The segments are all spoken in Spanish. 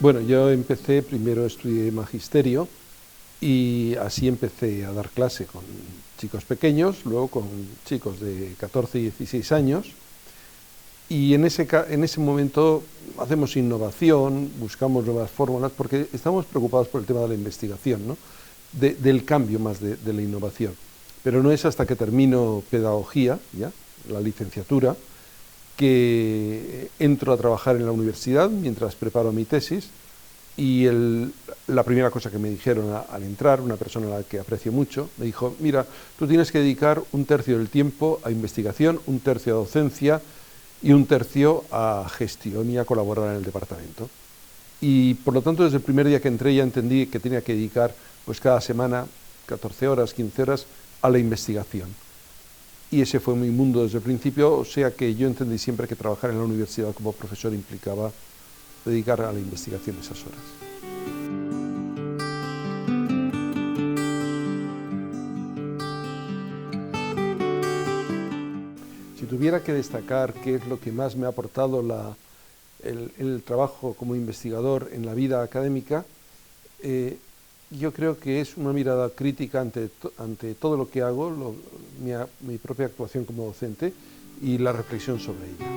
Bueno, yo empecé, primero estudié magisterio y así empecé a dar clase con chicos pequeños, luego con chicos de 14 y 16 años. Y en ese momento hacemos innovación, buscamos nuevas fórmulas, porque estamos preocupados por el tema de la investigación, ¿no? Del cambio más de la innovación. Pero no es hasta que termino pedagogía, ya, la licenciatura, que entro a trabajar en la universidad mientras preparo mi tesis y la primera cosa que me dijeron al entrar, una persona a la que aprecio mucho, me dijo, mira, tú tienes que dedicar un tercio del tiempo a investigación, un tercio a docencia y un tercio a gestión y a colaborar en el departamento. Y por lo tanto, desde el primer día que entré ya entendí que tenía que dedicar pues cada semana 14 horas, 15 horas a la investigación. Y ese fue mi mundo desde el principio, o sea que yo entendí siempre que trabajar en la universidad como profesor implicaba dedicar a la investigación esas horas. Si tuviera que destacar qué es lo que más me ha aportado el trabajo como investigador en la vida académica, yo creo que es una mirada crítica ante todo lo que hago, mi propia actuación como docente y la reflexión sobre ella.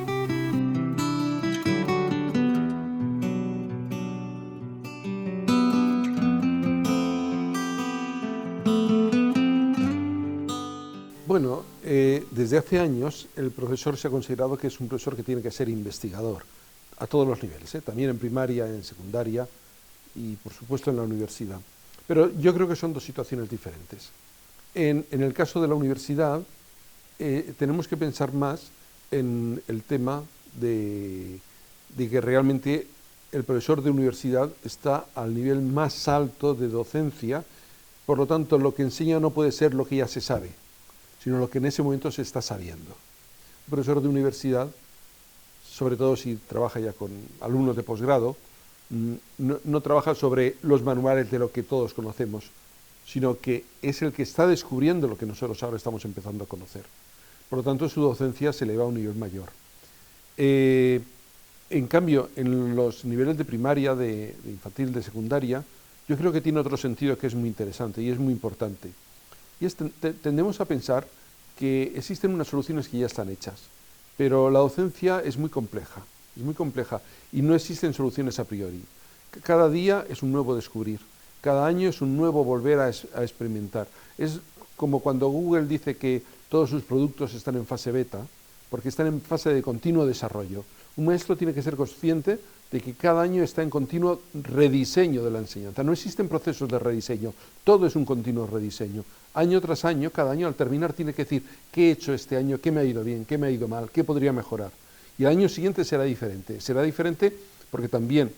Bueno, desde hace años el profesor se ha considerado que es un profesor que tiene que ser investigador a todos los niveles, también en primaria, en secundaria y por supuesto en la universidad. Pero yo creo que son dos situaciones diferentes. En el caso de la universidad tenemos que pensar más en el tema de que realmente el profesor de universidad está al nivel más alto de docencia, por lo tanto lo que enseña no puede ser lo que ya se sabe, sino lo que en ese momento se está sabiendo. Un profesor de universidad, sobre todo si trabaja ya con alumnos de posgrado, no trabaja sobre los manuales de lo que todos conocemos, sino que es el que está descubriendo lo que nosotros ahora estamos empezando a conocer. Por lo tanto, su docencia se eleva a un nivel mayor. En cambio, en los niveles de primaria, de infantil, de secundaria, yo creo que tiene otro sentido que es muy interesante y es muy importante. Y tendemos a pensar que existen unas soluciones que ya están hechas, pero la docencia es muy compleja y no existen soluciones a priori. Cada día es un nuevo descubrir, cada año es un nuevo volver a experimentar. Es como cuando Google dice que todos sus productos están en fase beta, porque están en fase de continuo desarrollo. Un maestro tiene que ser consciente de que cada año está en continuo rediseño de la enseñanza. No existen procesos de rediseño, todo es un continuo rediseño. Año tras año, cada año al terminar tiene que decir qué he hecho este año, qué me ha ido bien, qué me ha ido mal, qué podría mejorar. Y el año siguiente será diferente porque también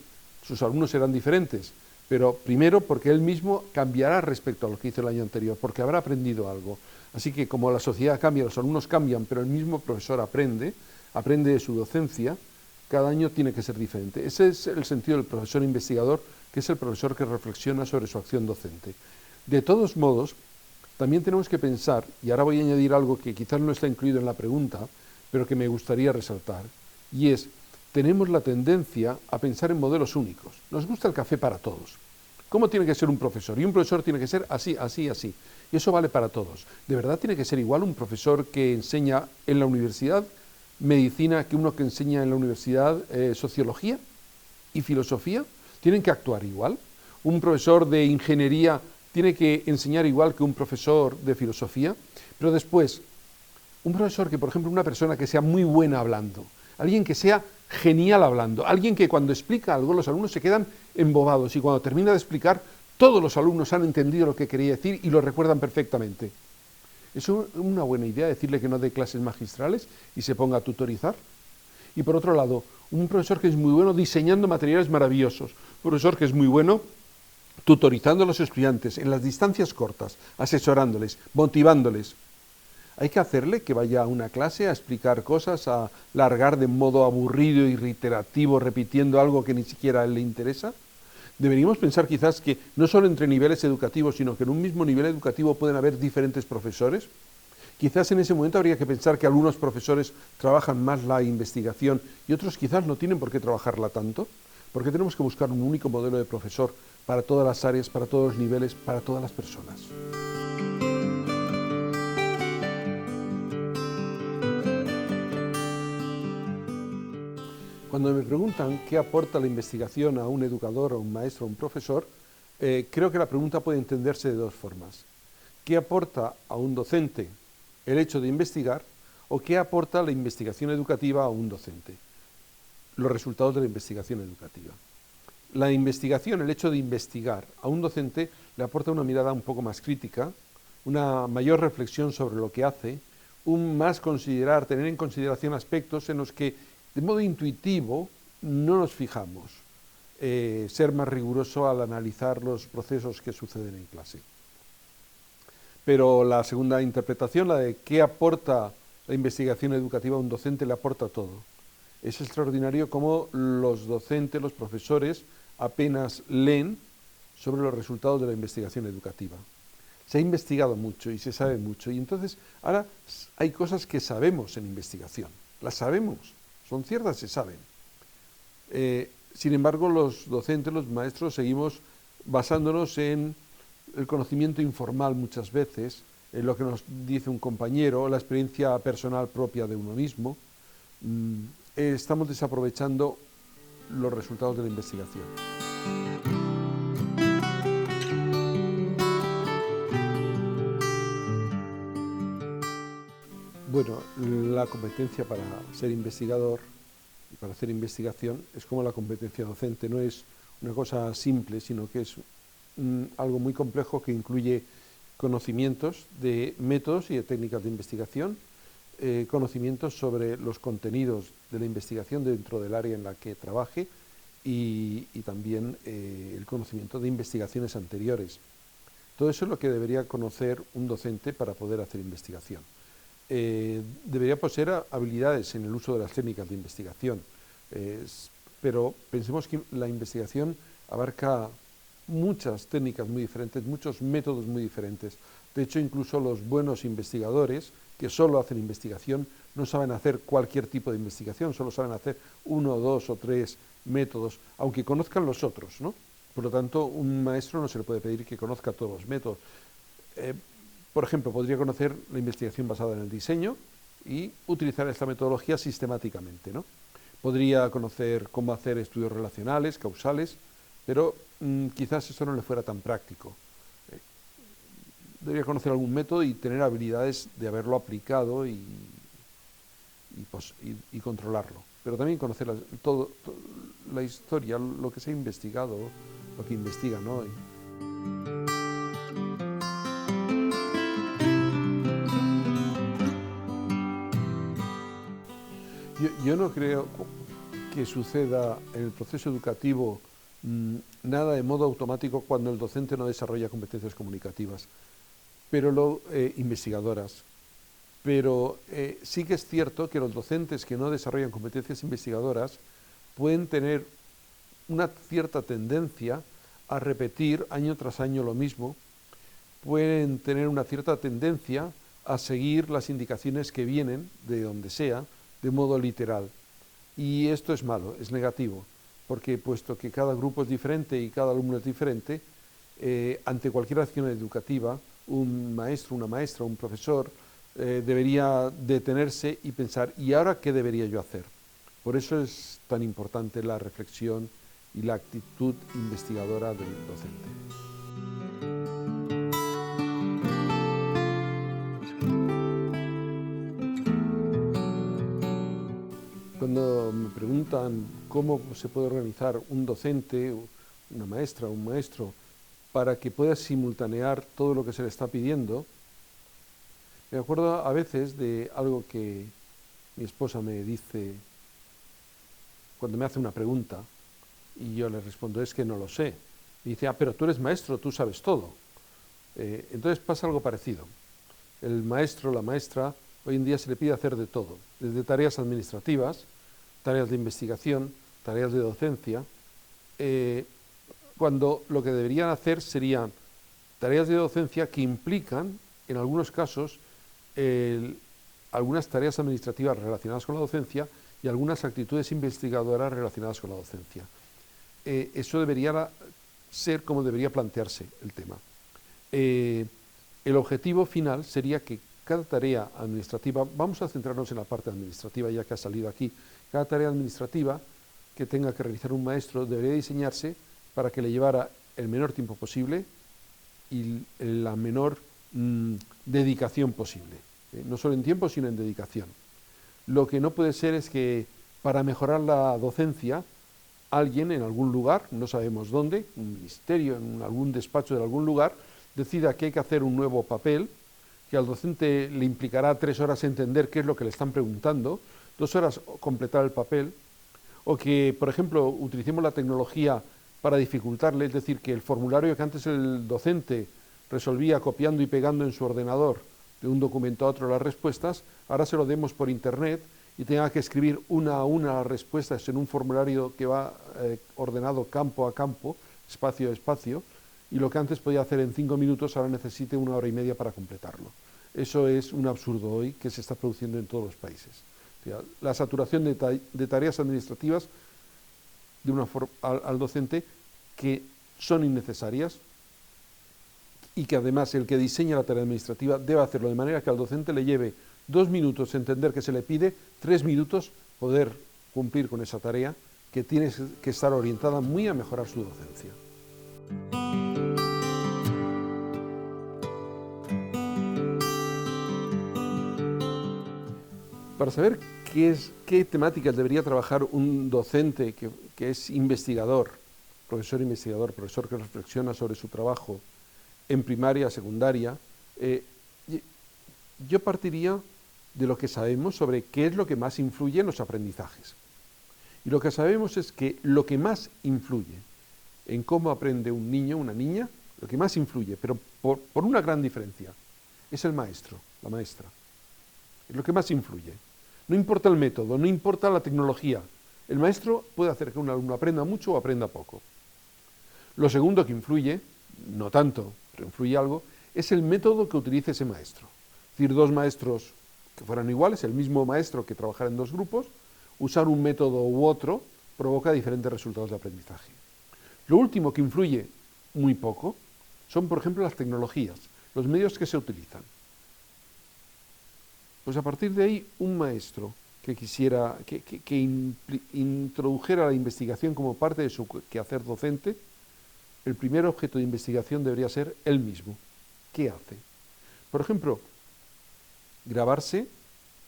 sus alumnos serán diferentes, pero primero porque él mismo cambiará respecto a lo que hizo el año anterior, porque habrá aprendido algo. Así que como la sociedad cambia, los alumnos cambian, pero el mismo profesor aprende de su docencia, cada año tiene que ser diferente. Ese es el sentido del profesor investigador, que es el profesor que reflexiona sobre su acción docente. De todos modos, también tenemos que pensar, y ahora voy a añadir algo que quizás no está incluido en la pregunta, pero que me gustaría resaltar, y es, tenemos la tendencia a pensar en modelos únicos. Nos gusta el café para todos. ¿Cómo tiene que ser un profesor? Y un profesor tiene que ser así, así, así. Y eso vale para todos. ¿De verdad tiene que ser igual un profesor que enseña en la universidad medicina que uno que enseña en la universidad sociología y filosofía? ¿Tienen que actuar igual? ¿Un profesor de ingeniería tiene que enseñar igual que un profesor de filosofía? Pero después, un profesor que, por ejemplo, una persona que sea muy buena hablando, alguien que sea genial hablando, alguien que cuando explica algo los alumnos se quedan embobados y cuando termina de explicar todos los alumnos han entendido lo que quería decir y lo recuerdan perfectamente. ¿Es una buena idea decirle que no dé clases magistrales y se ponga a tutorizar? Y por otro lado, un profesor que es muy bueno diseñando materiales maravillosos, un profesor que es muy bueno tutorizando a los estudiantes en las distancias cortas, asesorándoles, motivándoles. Hay que hacerle que vaya a una clase a explicar cosas, a largar de modo aburrido y reiterativo, repitiendo algo que ni siquiera a él le interesa. Deberíamos pensar quizás que no solo entre niveles educativos, sino que en un mismo nivel educativo pueden haber diferentes profesores. Quizás en ese momento habría que pensar que algunos profesores trabajan más la investigación y otros quizás no tienen por qué trabajarla tanto. ¿Por qué tenemos que buscar un único modelo de profesor para todas las áreas, para todos los niveles, para todas las personas? Cuando me preguntan qué aporta la investigación a un educador, a un maestro, a un profesor, creo que la pregunta puede entenderse de dos formas. ¿Qué aporta a un docente el hecho de investigar o qué aporta la investigación educativa a un docente? Los resultados de la investigación educativa. La investigación, el hecho de investigar a un docente le aporta una mirada un poco más crítica, una mayor reflexión sobre lo que hace, tener en consideración aspectos en los que de modo intuitivo no nos fijamos, ser más riguroso al analizar los procesos que suceden en clase. Pero la segunda interpretación, la de qué aporta la investigación educativa a un docente, le aporta todo. Es extraordinario cómo los docentes, los profesores, apenas leen sobre los resultados de la investigación educativa. Se ha investigado mucho y se sabe mucho, y entonces ahora hay cosas que sabemos en investigación, las sabemos, son ciertas, se saben. Sin embargo, los docentes, los maestros, seguimos basándonos en el conocimiento informal muchas veces, en lo que nos dice un compañero, la experiencia personal propia de uno mismo. Estamos desaprovechando los resultados de la investigación. Bueno, la competencia para ser investigador y para hacer investigación es como la competencia docente, no es una cosa simple, sino que es algo muy complejo que incluye conocimientos de métodos y de técnicas de investigación, conocimientos sobre los contenidos de la investigación dentro del área en la que trabaje y también el conocimiento de investigaciones anteriores. Todo eso es lo que debería conocer un docente para poder hacer investigación. Debería poseer habilidades en el uso de las técnicas de investigación, pero pensemos que la investigación abarca muchas técnicas muy diferentes, muchos métodos muy diferentes. De hecho, incluso los buenos investigadores que solo hacen investigación no saben hacer cualquier tipo de investigación, solo saben hacer 1, 2 o 3 métodos, aunque conozcan los otros, ¿no? Por lo tanto, un maestro no se le puede pedir que conozca todos los métodos. Por ejemplo, podría conocer la investigación basada en el diseño y utilizar esta metodología sistemáticamente, ¿no? Podría conocer cómo hacer estudios relacionales, causales, pero quizás eso no le fuera tan práctico. Debería conocer algún método y tener habilidades de haberlo aplicado y controlarlo. Pero también conocer toda la historia, lo que se ha investigado, lo que investiga, ¿no? Yo no creo que suceda en el proceso educativo nada de modo automático cuando el docente no desarrolla competencias comunicativas, pero investigadoras. Pero sí que es cierto que los docentes que no desarrollan competencias investigadoras pueden tener una cierta tendencia a repetir año tras año lo mismo, pueden tener una cierta tendencia a seguir las indicaciones que vienen de donde sea, de modo literal. Y esto es malo, es negativo, porque puesto que cada grupo es diferente y cada alumno es diferente, ante cualquier acción educativa, un maestro, una maestra, un profesor, debería detenerse y pensar, ¿y ahora qué debería yo hacer? Por eso es tan importante la reflexión y la actitud investigadora del docente. Cuando me preguntan cómo se puede organizar un docente, una maestra, un maestro, para que pueda simultanear todo lo que se le está pidiendo, me acuerdo a veces de algo que mi esposa me dice cuando me hace una pregunta y yo le respondo, es que no lo sé. Y dice, pero tú eres maestro, tú sabes todo. Entonces pasa algo parecido. El maestro, la maestra, hoy en día se le pide hacer de todo, desde tareas administrativas, tareas de investigación, tareas de docencia, cuando lo que deberían hacer serían tareas de docencia que implican, en algunos casos, algunas tareas administrativas relacionadas con la docencia y algunas actitudes investigadoras relacionadas con la docencia. eso debería ser como debería plantearse el tema. El objetivo final sería que cada tarea administrativa, vamos a centrarnos en la parte administrativa ya que ha salido aquí, cada tarea administrativa que tenga que realizar un maestro debería diseñarse para que le llevara el menor tiempo posible y la menor dedicación posible, no solo en tiempo sino en dedicación. Lo que no puede ser es que para mejorar la docencia alguien en algún lugar, no sabemos dónde, un ministerio, en algún despacho de algún lugar, decida que hay que hacer un nuevo papel, que al docente le implicará 3 horas entender qué es lo que le están preguntando, 2 horas completar el papel, o que, por ejemplo, utilicemos la tecnología para dificultarle, es decir, que el formulario que antes el docente resolvía copiando y pegando en su ordenador de un documento a otro las respuestas, ahora se lo demos por internet y tenga que escribir una a una las respuestas en un formulario que va ordenado campo a campo, espacio a espacio, y lo que antes podía hacer en 5 minutos ahora necesite 1 hora y media para completarlo. Eso es un absurdo hoy que se está produciendo en todos los países. O sea, la saturación de tareas administrativas de una al docente que son innecesarias y que además el que diseña la tarea administrativa debe hacerlo de manera que al docente le lleve 2 minutos entender que se le pide, 3 minutos poder cumplir con esa tarea que tiene que estar orientada muy a mejorar su docencia. Para saber qué temáticas debería trabajar un docente que es investigador, profesor que reflexiona sobre su trabajo en primaria, secundaria, yo partiría de lo que sabemos sobre qué es lo que más influye en los aprendizajes. Y lo que sabemos es que lo que más influye en cómo aprende un niño, una niña, lo que más influye, pero por una gran diferencia, es el maestro, la maestra. Es lo que más influye. No importa el método, no importa la tecnología. El maestro puede hacer que un alumno aprenda mucho o aprenda poco. Lo segundo que influye, no tanto, pero influye algo, es el método que utilice ese maestro. Es decir, 2 maestros que fueran iguales, el mismo maestro que trabajara en 2 grupos, usar un método u otro provoca diferentes resultados de aprendizaje. Lo último que influye muy poco son, por ejemplo, las tecnologías, los medios que se utilizan. Pues a partir de ahí, un maestro que quisiera, que introdujera la investigación como parte de su quehacer docente, el primer objeto de investigación debería ser él mismo. ¿Qué hace? Por ejemplo, grabarse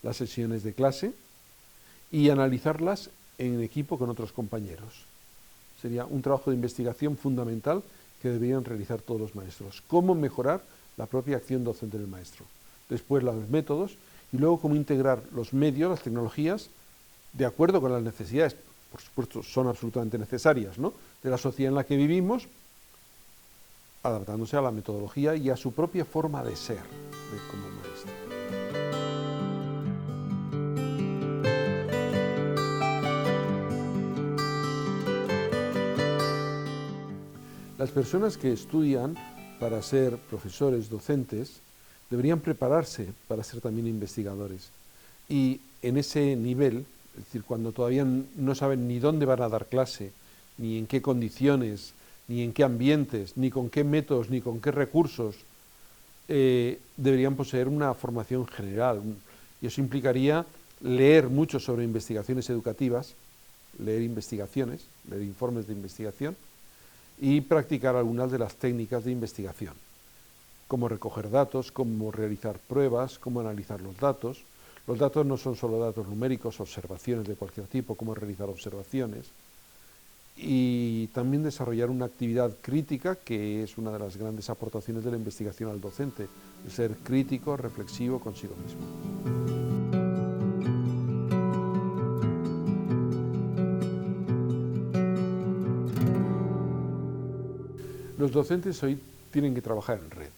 las sesiones de clase y analizarlas en equipo con otros compañeros. Sería un trabajo de investigación fundamental que deberían realizar todos los maestros. Cómo mejorar la propia acción docente del maestro. Después los métodos y luego cómo integrar los medios, las tecnologías, de acuerdo con las necesidades, por supuesto son absolutamente necesarias, ¿no?, de la sociedad en la que vivimos, adaptándose a la metodología y a su propia forma de ser como maestro. Las personas que estudian para ser profesores, docentes, deberían prepararse para ser también investigadores. Y en ese nivel, es decir, cuando todavía no saben ni dónde van a dar clase, ni en qué condiciones, ni en qué ambientes, ni con qué métodos, ni con qué recursos, deberían poseer una formación general. Y eso implicaría leer mucho sobre investigaciones educativas, leer investigaciones, leer informes de investigación y practicar algunas de las técnicas de investigación. Cómo recoger datos, cómo realizar pruebas, cómo analizar los datos. Los datos no son solo datos numéricos, observaciones de cualquier tipo, cómo realizar observaciones. Y también desarrollar una actividad crítica, que es una de las grandes aportaciones de la investigación al docente, el ser crítico, reflexivo consigo mismo. Los docentes hoy tienen que trabajar en red.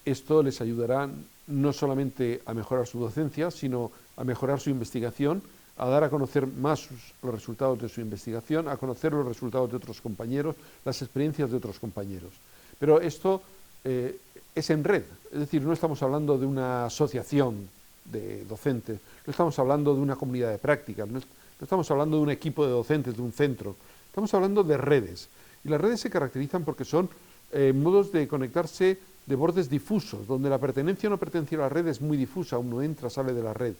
Esto les ayudará no solamente a mejorar su docencia, sino a mejorar su investigación, a dar a conocer más los resultados de su investigación, a conocer los resultados de otros compañeros, las experiencias de otros compañeros. Pero esto es en red, es decir, no estamos hablando de una asociación de docentes, no estamos hablando de una comunidad de prácticas, no No estamos hablando de un equipo de docentes, de un centro. Estamos hablando de redes. Y las redes se caracterizan porque son modos de conectarse de bordes difusos, donde la pertenencia o no pertenencia a la red es muy difusa, uno entra, sale de la red.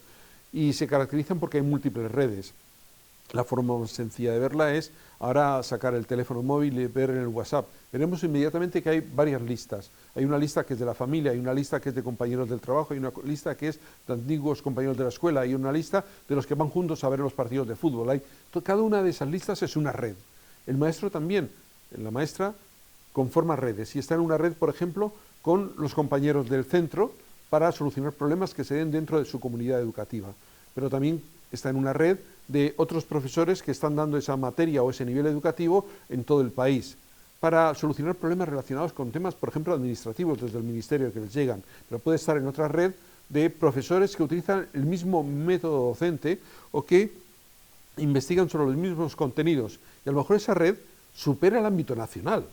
Y se caracterizan porque hay múltiples redes. La forma más sencilla de verla es ahora sacar el teléfono móvil y ver en el WhatsApp. Veremos inmediatamente que hay varias listas. Hay una lista que es de la familia, hay una lista que es de compañeros del trabajo, hay una lista que es de antiguos compañeros de la escuela, hay una lista de los que van juntos a ver los partidos de fútbol. Cada una de esas listas es una red. El maestro también, la maestra, conforma redes y está en una red, por ejemplo, con los compañeros del centro para solucionar problemas que se den dentro de su comunidad educativa. Pero también está en una red de otros profesores que están dando esa materia o ese nivel educativo en todo el país para solucionar problemas relacionados con temas, por ejemplo, administrativos desde el ministerio que les llegan, pero puede estar en otra red de profesores que utilizan el mismo método docente o que investigan sobre los mismos contenidos. Y a lo mejor esa red supera el ámbito nacional.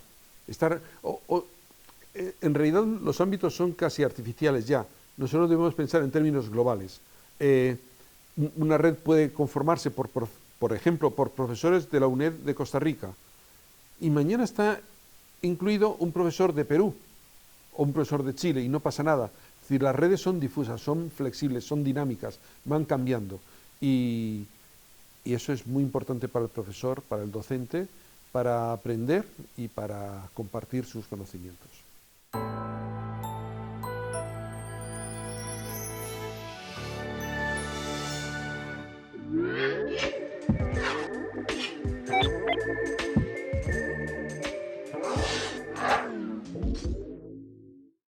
En realidad los ámbitos son casi artificiales ya. Nosotros debemos pensar en términos globales. Una red puede conformarse, por ejemplo, por profesores de la UNED de Costa Rica. Y mañana está incluido un profesor de Perú o un profesor de Chile y no pasa nada. Es decir, las redes son difusas, son flexibles, son dinámicas, van cambiando. Y eso es muy importante para el profesor, para el docente, para aprender y para compartir sus conocimientos.